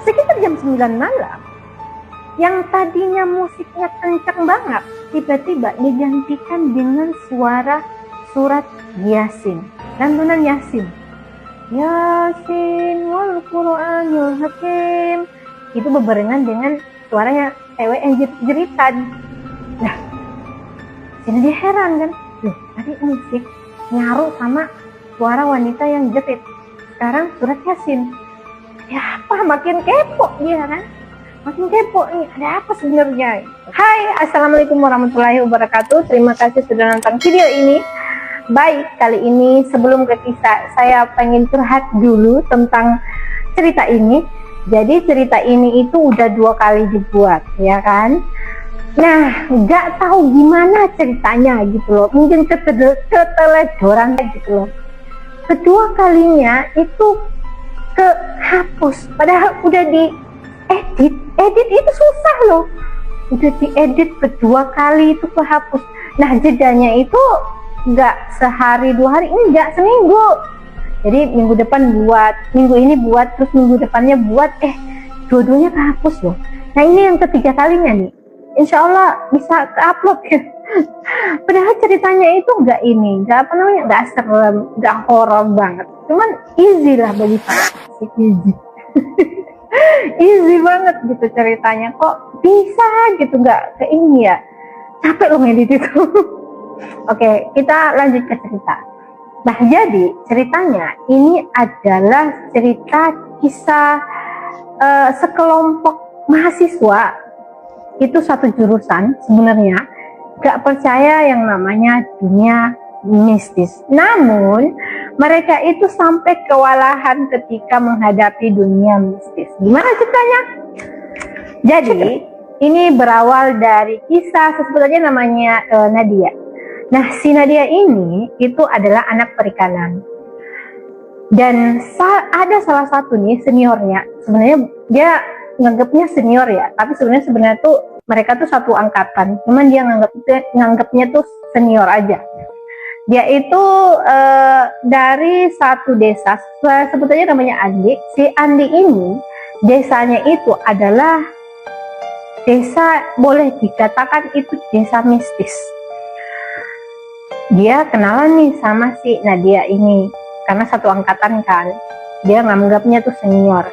sekitar jam 9 malam. Yang tadinya musiknya kencang banget, tiba-tiba digantikan dengan suara surat Yasin, lantunan Yasin. Yasin wal Qur'anil Hakim. Itu berbarengan dengan suaranya cewek yang jeritan. Nah, jadi dia heran kan, loh tadi musik nyaru sama suara wanita yang jerit, sekarang surat Yasin. Ya apa, makin kepo dia kan, makin kepo nih, ada apa sebenarnya. Hai, assalamualaikum warahmatullahi wabarakatuh. Terima kasih sudah nonton video ini. Baik, kali ini sebelum ke kisah, saya pengen curhat dulu tentang cerita ini. Jadi cerita ini itu udah 2 kali dibuat, ya kan. Nah, nggak tahu gimana ceritanya gitu loh, mungkin keteledoran gitu loh. Kedua kalinya itu kehapus, padahal udah diedit. Edit itu susah loh, udah diedit kedua kali itu kehapus. Nah, jedanya itu nggak sehari 2 hari, enggak, seminggu. Jadi minggu depan buat, minggu ini buat, terus minggu depannya buat, dua-duanya kehapus loh. Nah, ini yang ketiga kalinya nih, insya Allah bisa ke-upload ya. Padahal ceritanya itu nggak nggak serem, nggak horor banget, cuman easy lah bagi saya, easy. Easy banget gitu ceritanya, kok bisa gitu, nggak ke ini ya, capek loh ngedit itu. Oke, kita lanjut ke cerita. Nah, jadi ceritanya ini adalah cerita kisah sekelompok mahasiswa, itu satu jurusan sebenarnya, gak percaya yang namanya dunia mistis. Namun mereka itu sampai kewalahan ketika menghadapi dunia mistis. Gimana ceritanya? Jadi ini berawal dari kisah, sebetulnya namanya Nadia. Nah, si Nadia ini itu adalah anak perikanan. Dan ada salah satu nih seniornya, sebenarnya dia nganggapnya senior ya, tapi sebenarnya tuh mereka tuh satu angkatan, cuman dia nganggapnya tuh senior aja. Dia itu dari satu desa, sebetulnya namanya Andi. Si Andi ini desanya itu adalah desa, boleh dikatakan itu desa mistis. Dia kenalan nih sama si Nadia ini, karena satu angkatan kan, dia nganggapnya tuh senior.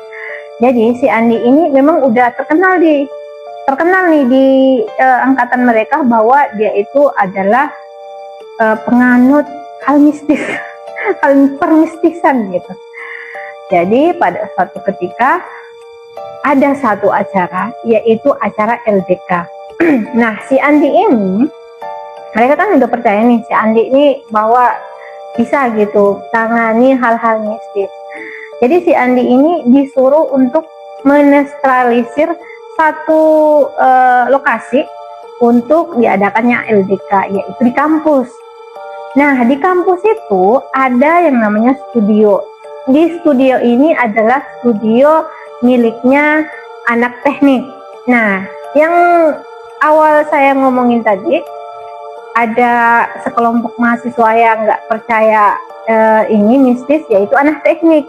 Jadi si Andi ini memang udah terkenal nih di angkatan mereka bahwa dia itu adalah penganut hal mistis, hal permistisan gitu. Jadi pada suatu ketika ada satu acara, yaitu acara LDK. Nah, si Andi ini, mereka kan udah percaya nih si Andi ini bahwa bisa gitu tangani hal-hal mistis. Jadi si Andi ini disuruh untuk menetralisir satu lokasi untuk diadakannya LDK, yaitu di kampus. Nah, di kampus itu ada yang namanya studio. Di studio ini adalah studio miliknya anak teknik. Nah, yang awal saya ngomongin tadi, ada sekelompok mahasiswa yang nggak percaya ini mistis, yaitu anak teknik.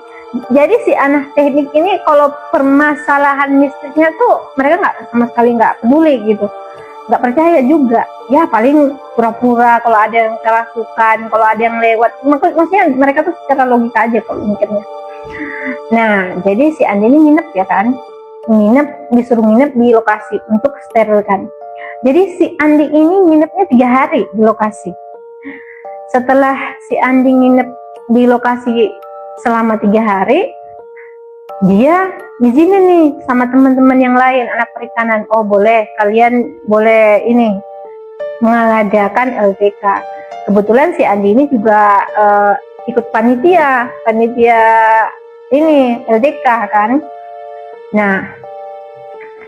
Jadi si anak teknik ini kalau permasalahan mistisnya tuh mereka sama sekali nggak peduli gitu, nggak percaya juga. Ya paling pura-pura kalau ada yang kerasukan, kalau ada yang lewat, maksudnya mereka tuh secara logika aja kalau mikirnya. Nah, jadi si Andi ini nginep ya kan, disuruh nginep di lokasi untuk sterilkan. Jadi si Andi ini nginepnya 3 hari di lokasi. Setelah si Andi nginep di lokasi selama 3 hari, dia izinin nih sama teman-teman yang lain anak perikanan, oh boleh, kalian boleh ini mengadakan LDK. Kebetulan si Andi ini juga ikut panitia ini LDK kan. Nah,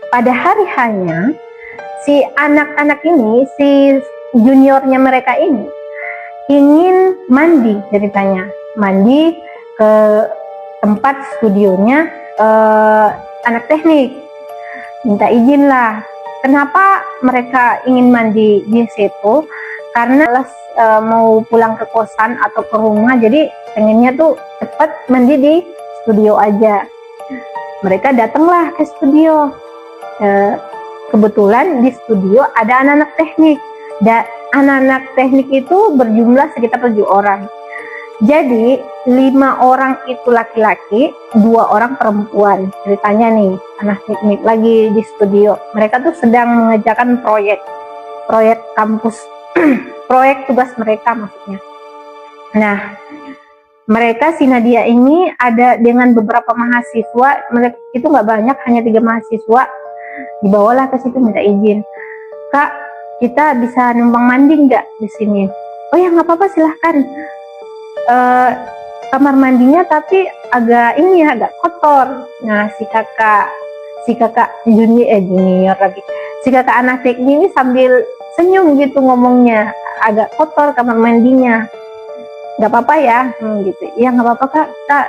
pada hari hanya si anak-anak ini, si juniornya mereka ini ingin mandi, ceritanya mandi ke tempat studionya anak teknik, minta izin lah. Kenapa mereka ingin mandi di situ? Karena mau pulang ke kosan atau ke rumah, jadi pengennya tuh cepat mandi di studio aja. mereka datanglah ke studio. Kebetulan di studio ada anak-anak teknik, dan anak-anak teknik itu berjumlah sekitar 7 orang. Jadi 5 orang itu laki-laki, 2 orang perempuan. Ceritanya nih, anak teknik lagi di studio. Mereka tuh sedang mengerjakan proyek kampus, proyek tugas mereka maksudnya. Nah, mereka si Nadia ini ada dengan beberapa mahasiswa. Mereka itu nggak banyak, hanya 3 mahasiswa. Dibawalah ke situ minta izin, Kak, kita bisa numpang mandi nggak di sini? Oh ya nggak apa-apa, silahkan. Kamar mandinya tapi agak kotor. Nah si kakak junior lagi, si kakak anak teknik ini sambil senyum gitu ngomongnya, agak kotor kamar mandinya, nggak apa-apa ya, gitu. Ya nggak apa-apa kak,